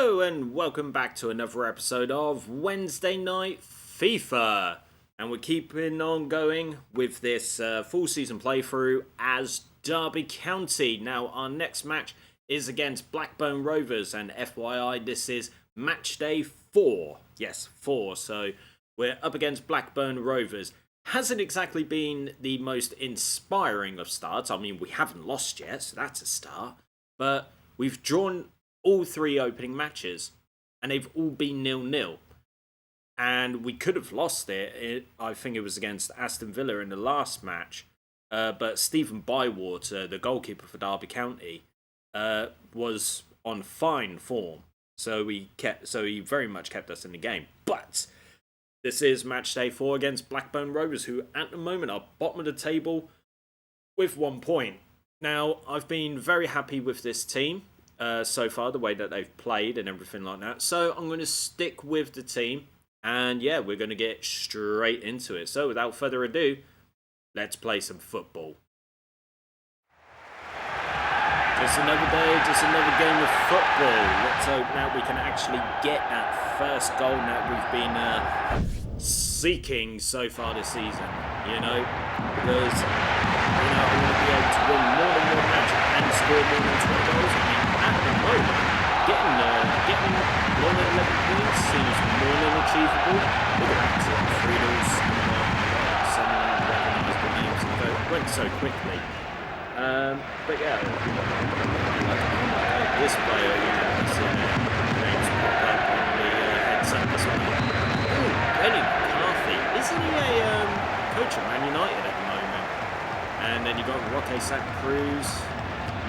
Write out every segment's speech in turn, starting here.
Hello and welcome back to another episode of Wednesday Night FIFA. And we're keeping on going with this full season playthrough as Derby County. Now our next match is against Blackburn Rovers, and FYI this is match day 4. Yes, 4. So we're up against Blackburn Rovers. Hasn't exactly been the most inspiring of starts. I mean, we haven't lost yet, so that's a start. But we've drawn all 3 opening matches, and they've all been 0-0. And we could have lost it. I think it was against Aston Villa in the last match. But Stephen Bywater, the goalkeeper for Derby County, was on fine form. So he very much kept us in the game. But this is match day 4 against Blackburn Rovers, who at the moment are bottom of the table with 1 point. Now, I've been very happy with this team so far, the way that they've played and everything like that. So I'm going to stick with the team. And yeah, we're going to get straight into it. So without further ado, let's play some football. Just another day, just another game of football. Let's hope now we can actually get that first goal that we've been seeking so far this season. You know, because I want to be able to win more than one match and score more than 20 goals. I mean, at the moment, getting more than 11 points seems more than achievable. Look at that, 3 goals, some recognisable names, it went so quickly. But yeah, this player, you see names pop up on the headset this one. Oh, Benny McCarthy, isn't he a coach at Man United at the moment? And then you got Roque Santa Cruz,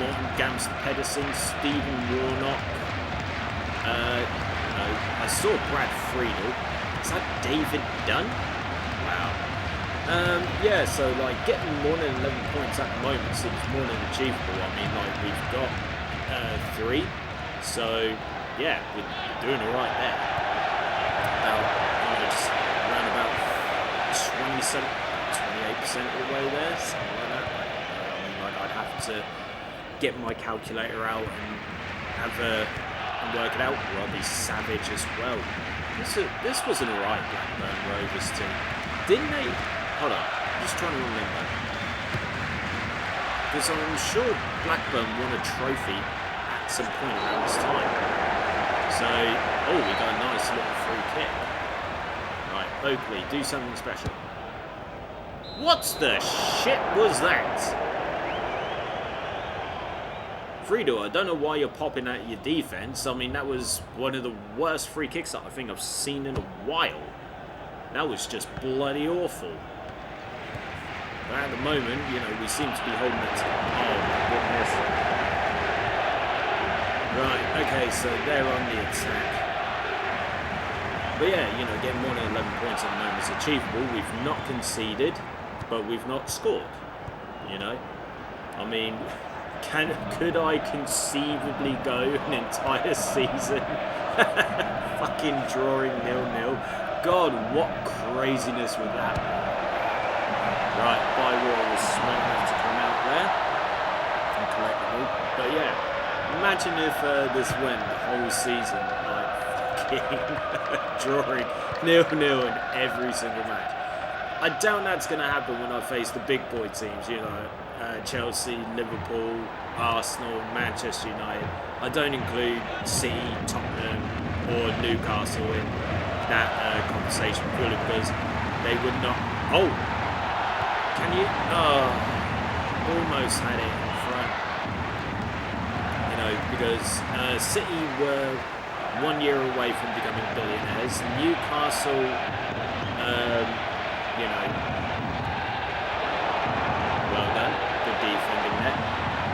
Morton Gams Pedersen, Stephen Warnock. I saw Brad Friedel. Is that David Dunn? Wow. Yeah, so like getting more than 11 points at the moment seems more than achievable. I mean, like we've got 3, so yeah, we're doing all right there. Just around about 28% of the way there, something like that. I mean, like I'd have to get my calculator out and work it out. Robbie Savage as well. This was an alright Blackburn Rovers team. Didn't they? Hold on, I'm just trying to remember. Because I'm sure Blackburn won a trophy at some point around this time. So, we got a nice little free kick. Right, Oakley, do something special. What the shit was that? Friedel, I don't know why you're popping at your defense. I mean, that was one of the worst free kicks that I think I've seen in a while. That was just bloody awful. But at the moment, we seem to be holding it. Oh my goodness. Right, okay, so they're on the attack. But yeah, getting more than 11 points at the moment is achievable. We've not conceded, but we've not scored. I mean, could I conceivably go an entire season fucking drawing 0-0? God, what craziness with that. Right, Bywater was smart enough to come out there and collect the ball. But yeah, imagine if this went the whole season, like fucking drawing 0-0 in every single match. I doubt that's going to happen when I face the big boy teams, Chelsea, Liverpool, Arsenal, Manchester United. I don't include City, Tottenham or Newcastle in that conversation purely because they would not... Oh! Can you... Oh, almost had it in front. Because City were 1 year away from becoming billionaires. Newcastle, well done. Good defending there.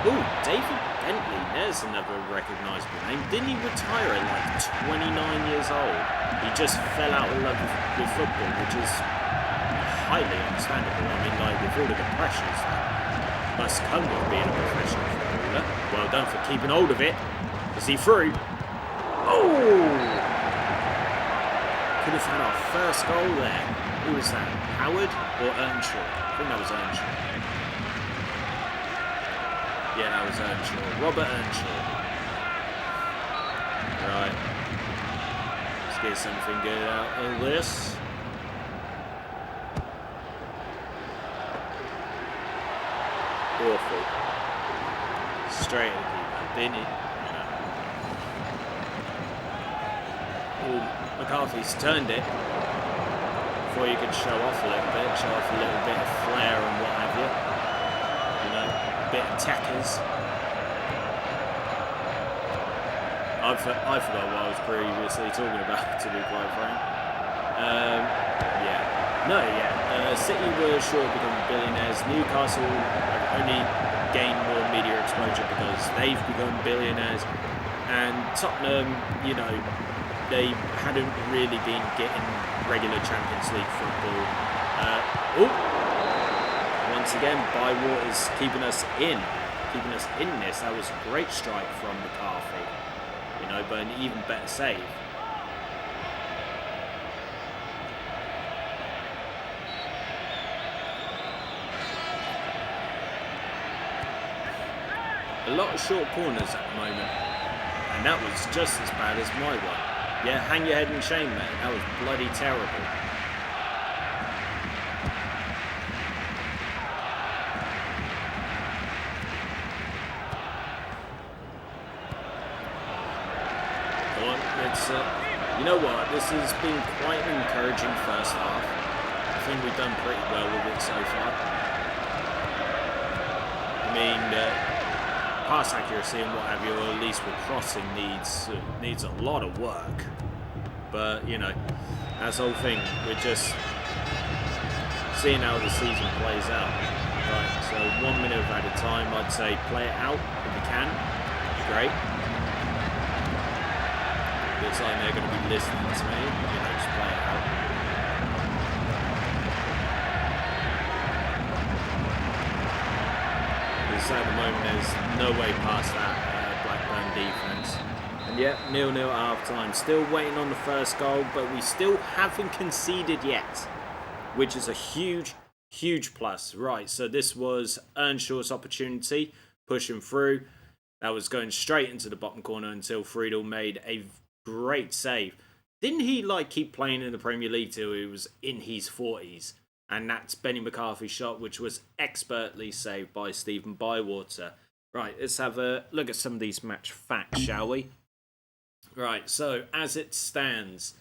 Oh, David Bentley. There's another recognisable name. Didn't he retire at like 29 years old? He just fell out of love with football, which is highly understandable. I mean, like, with all the pressures that must come with being a professional footballer. Well done for keeping hold of it. Is he through? Oh! Could have had our first goal there. Who was that? Howard or Earnshaw? I think that was Earnshaw. Yeah, that was Earnshaw. Robert Earnshaw. Right. Let's get something good out of this. Awful. Straight at the keeper, didn't he? Oh, McCarthy's turned it. Before you can show off a little bit, show off a little bit of flair and what have you. You know, a bit of tackers. I forgot what I was previously talking about, to be quite frank. City were sure to become billionaires. Newcastle have only gained more media exposure because they've become billionaires. And Tottenham, you know, they hadn't really been getting regular Champions League football. Once again, Bywater's keeping us in this. That was a great strike from McCarthy. You know, but an even better save. A lot of short corners at the moment, and that was just as bad as my one. Yeah, hang your head in shame, mate. That was bloody terrible. You know what? This has been quite an encouraging first half. I think we've done pretty well with it so far. I mean, pass accuracy and what have you, or at least with crossing needs a lot of work. But you know, that's the whole thing. We're just seeing how the season plays out. Right. So 1 minute at a time. I'd say play it out if you can. Great. Looks like they're going to be listening to me. You know, just play it out. Because at the moment, there's no way past that Blackburn defence. And yet, 0-0 at half time. Still waiting on the first goal, but we still haven't conceded yet, which is a huge, huge plus. Right, so this was Earnshaw's opportunity, pushing through. That was going straight into the bottom corner until Friedel made a great save. Didn't he keep playing in the Premier League till he was in his 40s? And that's Benny McCarthy's shot, which was expertly saved by Stephen Bywater. Right, let's have a look at some of these match facts, shall we? Right, so as it stands,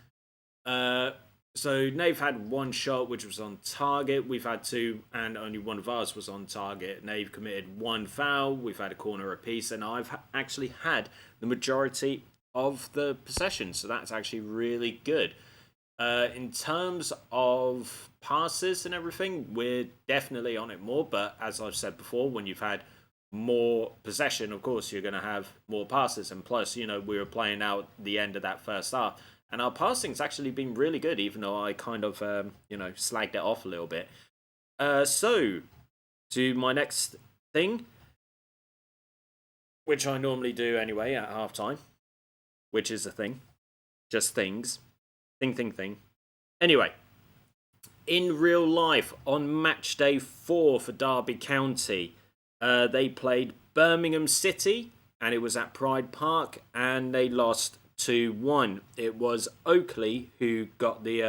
so Nave had one shot which was on target. We've had two, and only one of ours was on target. Nave committed one foul. We've had a corner apiece, and I've actually had the majority of the possession, so that's actually really good. In terms of passes and everything, we're definitely on it more, but as I've said before, when you've had more possession, of course you're going to have more passes, and plus, you know, we were playing out the end of that first half, and our passing's actually been really good, even though I kind of slagged it off a little bit. So to my next thing, which I normally do anyway at half time, which is a thing. Just things. Thing. Anyway, in real life, on match day 4 for Derby County, they played Birmingham City, and it was at Pride Park, and they lost 2-1. It was Oakley who got the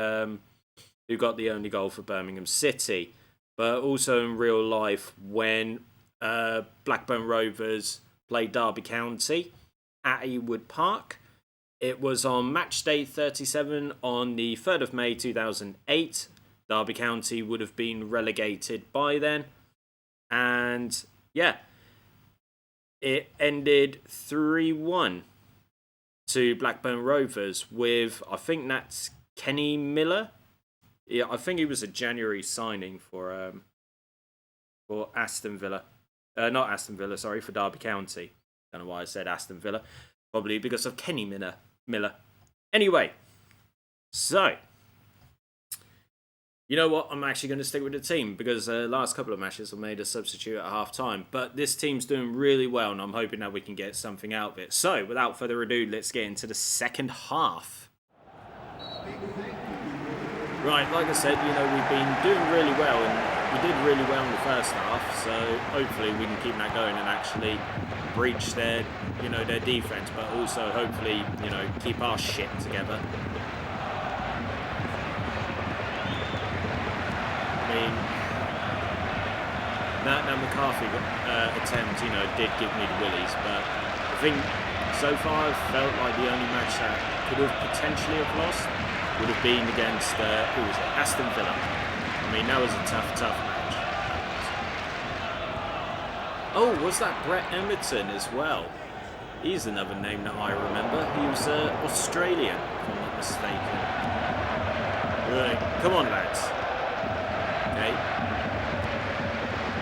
only goal for Birmingham City. But also in real life, when Blackburn Rovers played Derby County at Ewood Park, it was on match day 37 on the 3rd of May 2008. Derby County would have been relegated by then. And yeah, it ended 3-1 to Blackburn Rovers with, I think that's Kenny Miller. Yeah, I think he was a January signing for Aston Villa. Not Aston Villa, sorry, for Derby County. Don't know why I said Aston Villa. Probably because of Kenny Miller. Anyway, so you know what? I'm actually going to stick with the team because the last couple of matches I made a substitute at half time. But this team's doing really well, and I'm hoping that we can get something out of it. So, without further ado, let's get into the second half. Right, like I said, you know, we've been doing really well, and we did really well in the first half. So, hopefully, we can keep that going and actually breach their, their defense, but also hopefully, keep our shit together. I mean, that McCarthy attempt, did give me the willies, but I think so far I felt like the only match that could have potentially have lost would have been against, who was it? Aston Villa. I mean, that was a tough match. Oh, was that Brett Emerton as well? He's another name that I remember. He was Australian, if I'm not mistaken. Right, come on, lads. Okay.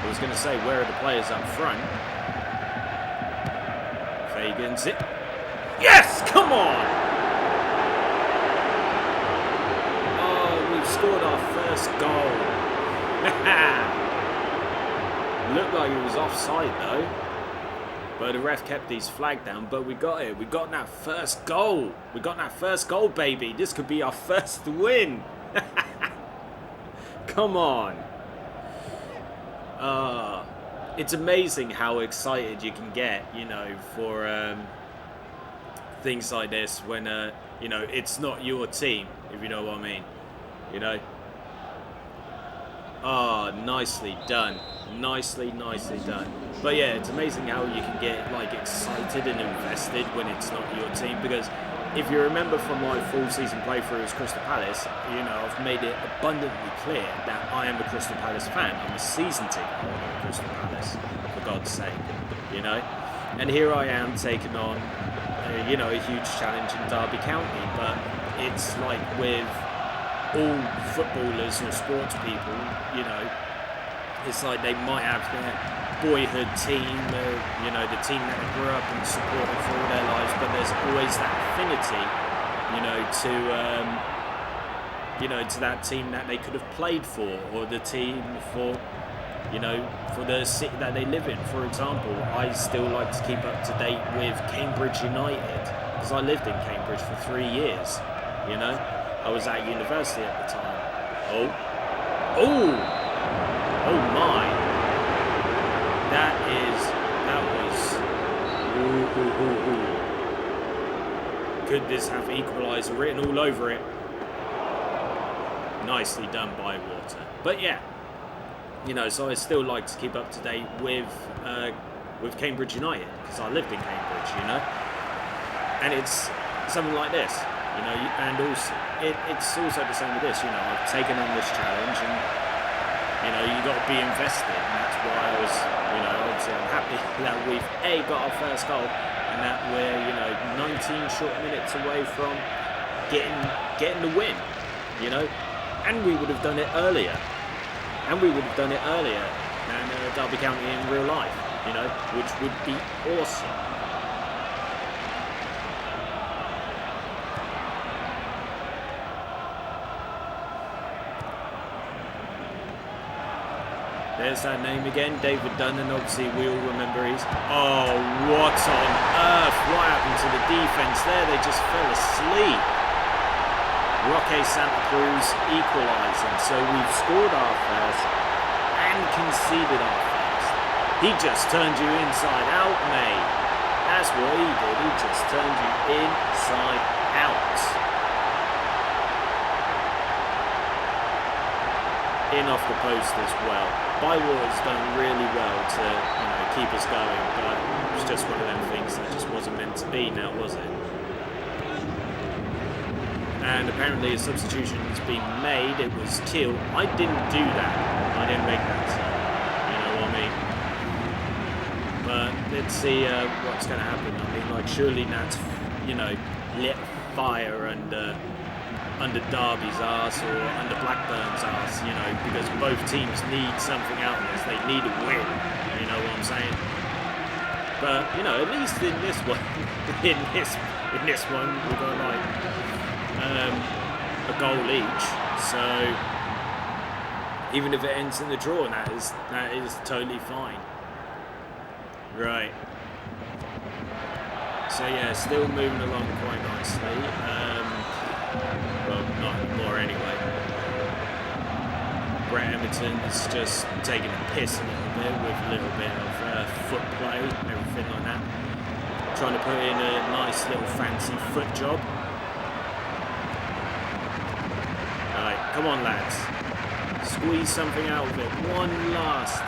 I was going to say, where are the players up front? Fagan's it. Yes! Come on! Oh, we've scored our first goal. Looked like it was offside though. But the ref kept his flag down, but we got it. We got that first goal. We got that first goal, baby. This could be our first win. Come on. It's amazing how excited you can get, for things like this when, it's not your team, if you know what I mean. Oh, nicely done. Nicely done. But yeah, it's amazing how you can get excited and invested when it's not your team, because if you remember from my full season playthrough as Crystal Palace, I've made it abundantly clear that I am a Crystal Palace fan. I'm a season ticket holder of Crystal Palace, for God's sake, And here I am taking on, a huge challenge in Derby County, but it's like with all footballers or sports people, it's like they might have their boyhood team, the team that they grew up and supported for all their lives, but there's always that affinity, to that team that they could have played for, or the team for the city that they live in. For example, I still like to keep up to date with Cambridge United, because I lived in Cambridge for 3 years, I was at university at the time. Oh my. That was... Could this have equaliser written all over it? Nicely done by Water. But yeah, so I still like to keep up to date with Cambridge United, because I lived in Cambridge, and it's something like this, and also it's also the same with this. I've taken on this challenge, and you got to be invested, and that's why I was, obviously I'm happy that we've got our first goal, and that we're 19 short minutes away from getting the win, and we would have done it earlier. And we would have done it earlier than Derby County in real life, which would be awesome. There's that name again, David Dunn, and obviously we all remember his... Oh, what on earth? What happened to the defence there? They just fell asleep. Roque Santa Cruz equalising, so we've scored our first and conceded our first. He just turned you inside out, mate. That's what he did. He just turned you inside out. In off the post as well. Bywater's done really well to keep us going, but it was just one of them things that just wasn't meant to be now, was it? And apparently a substitution has been made. It was Teal. I didn't do that. I didn't make that sub. You know what I mean? But let's see what's going to happen. I mean, surely that's, lit fire under Derby's arse or under Blackburn's arse, because both teams need something out of this. They need a win. You know what I'm saying? But, at least in this one, in this one, we've got a goal each, so even if it ends in the draw, that is totally fine. Right. So yeah, still moving along quite nicely. Well, not anymore anyway. Brett Emerton's just taking a piss a little bit with a little bit of foot play and everything like that. Trying to put in a nice little fancy foot job. Alright, come on lads. Squeeze something out of it. One last.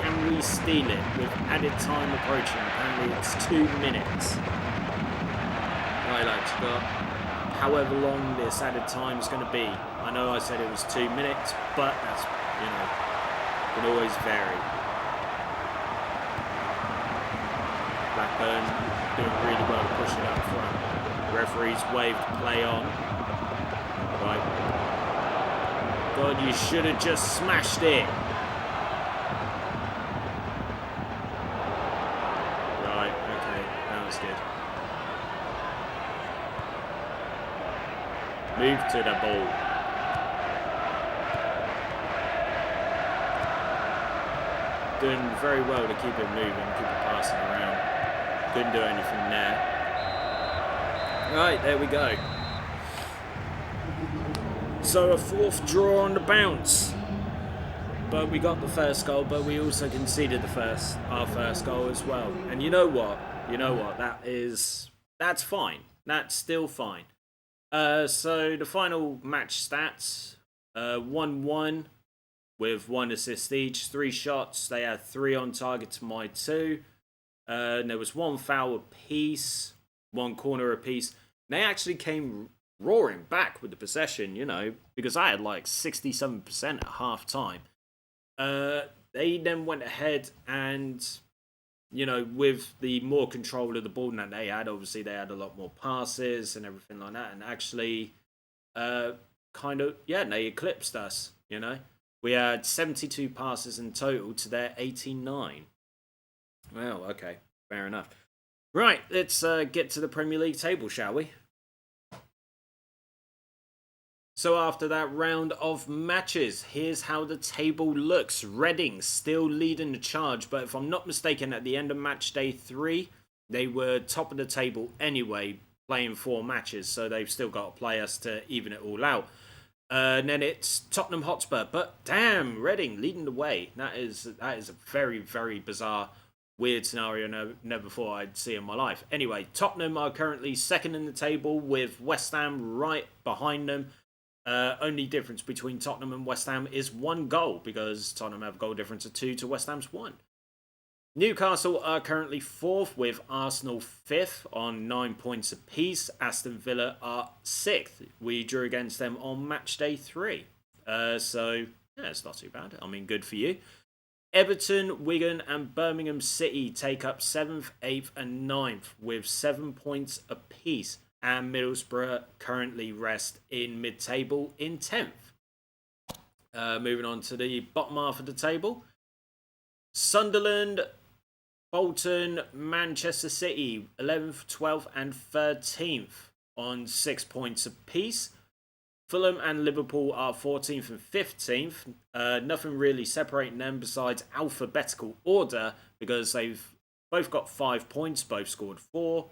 Can we steal it with added time approaching? Apparently it's 2 minutes. Right lads, you got however long this added time is going to be. I know I said it was 2 minutes, but that's, can always vary. Blackburn doing really well to push it up front. Referee's waved play on. Right. God, you should have just smashed it. Right, okay, that was good. Move to the ball. Doing very well to keep it moving, keep it passing around. Couldn't do anything there. Right, there we go. So a 4th draw on the bounce. But we got the first goal, but we also conceded our first goal as well. And you know what? That's fine. That's still fine. So the final match stats, 1-1 with 1 assist each, 3 shots. They had 3 on target to my 2. And there was 1 foul apiece, 1 corner apiece. They actually came roaring back with the possession, because I had like 67% at half time. They then went ahead and, with the more control of the ball than they had, obviously they had a lot more passes and everything like that. And actually, they eclipsed us, We had 72 passes in total to their 89. Well, okay, fair enough. Right, let's get to the Premier League table, shall we? So after that round of matches, here's how the table looks. Reading still leading the charge, but if I'm not mistaken, at the end of match day 3, they were top of the table anyway, playing 4 matches, so they've still got to play us to even it all out. And then it's Tottenham Hotspur, but damn, Reading leading the way. That is a very, very bizarre, weird scenario never thought I'd see in my life. Anyway, Tottenham are currently 2nd in the table with West Ham right behind them. Only difference between Tottenham and West Ham is 1 goal, because Tottenham have a goal difference of 2 to West Ham's 1. Newcastle are currently 4th with Arsenal 5th on 9 points apiece. Aston Villa are 6th. We drew against them on match day 3. So, yeah, it's not too bad. I mean, good for you. Everton, Wigan and Birmingham City take up 7th, 8th and 9th with 7 points apiece. And Middlesbrough currently rest in mid-table in 10th. Moving on to the bottom half of the table. Sunderland, Bolton, Manchester City, 11th, 12th and 13th on 6 points apiece. Fulham and Liverpool are 14th and 15th. Nothing really separating them besides alphabetical order, because they've both got 5 points, both scored 4.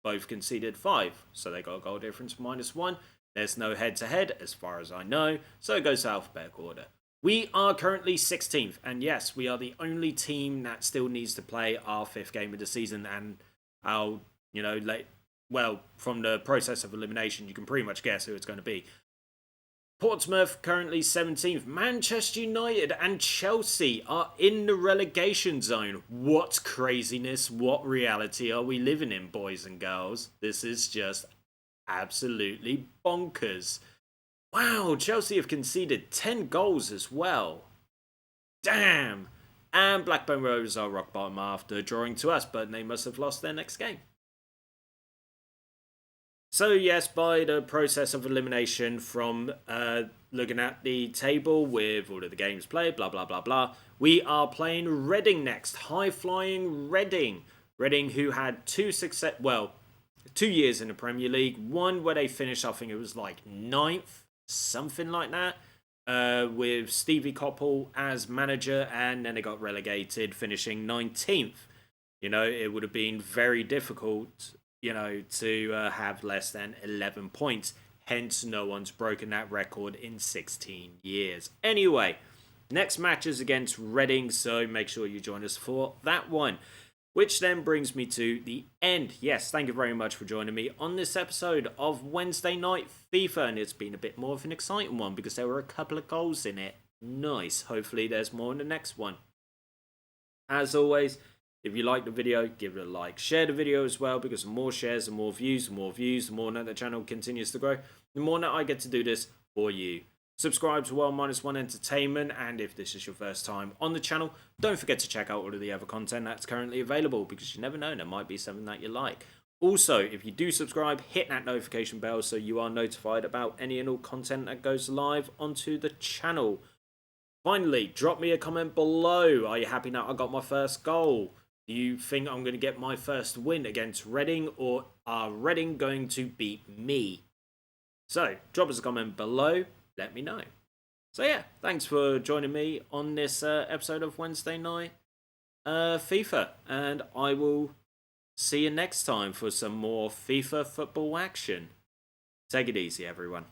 Both conceded 5, so they got a goal difference -1. There's no head-to-head, as far as I know, so it goes to alphabetical order. We are currently 16th, and yes, we are the only team that still needs to play our 5th game of the season, and from the process of elimination, you can pretty much guess who it's going to be. Portsmouth currently 17th. Manchester United and Chelsea are in the relegation zone. What craziness, what reality are we living in, boys and girls? This is just absolutely bonkers. Wow, Chelsea have conceded 10 goals as well. Damn. And Blackburn Rovers are rock bottom after drawing to us, but they must have lost their next game. So yes, by the process of elimination from looking at the table with all of the games played, blah, blah, blah, blah, we are playing Reading next. High-flying Reading. Reading, who had 2 years in the Premier League. One where they finished, I think it was like 9th, something like that, with Stevie Coppell as manager, and then they got relegated, finishing 19th. It would have been very difficult to have less than 11 points. Hence, no one's broken that record in 16 years. Anyway, Next match is against Reading, so make sure you join us for that one. Which then brings me to the end. Yes, thank you very much for joining me on this episode of Wednesday Night FIFA. And it's been a bit more of an exciting one because there were a couple of goals in it. Nice. Hopefully there's more in the next one. As always, if you like the video, give it a like. Share the video as well, because the more shares, the more views, the more that the channel continues to grow, the more that I get to do this for you. Subscribe to World-1 Entertainment, and if this is your first time on the channel, don't forget to check out all of the other content that's currently available, because you never know, there might be something that you like. Also, if you do subscribe, hit that notification bell so you are notified about any and all content that goes live onto the channel. Finally, drop me a comment below. Are you happy now I got my first goal? Do you think I'm going to get my first win against Reading, or are Reading going to beat me? So, drop us a comment below. Let me know. So yeah, thanks for joining me on this episode of Wednesday Night FIFA. And I will see you next time for some more FIFA football action. Take it easy, everyone.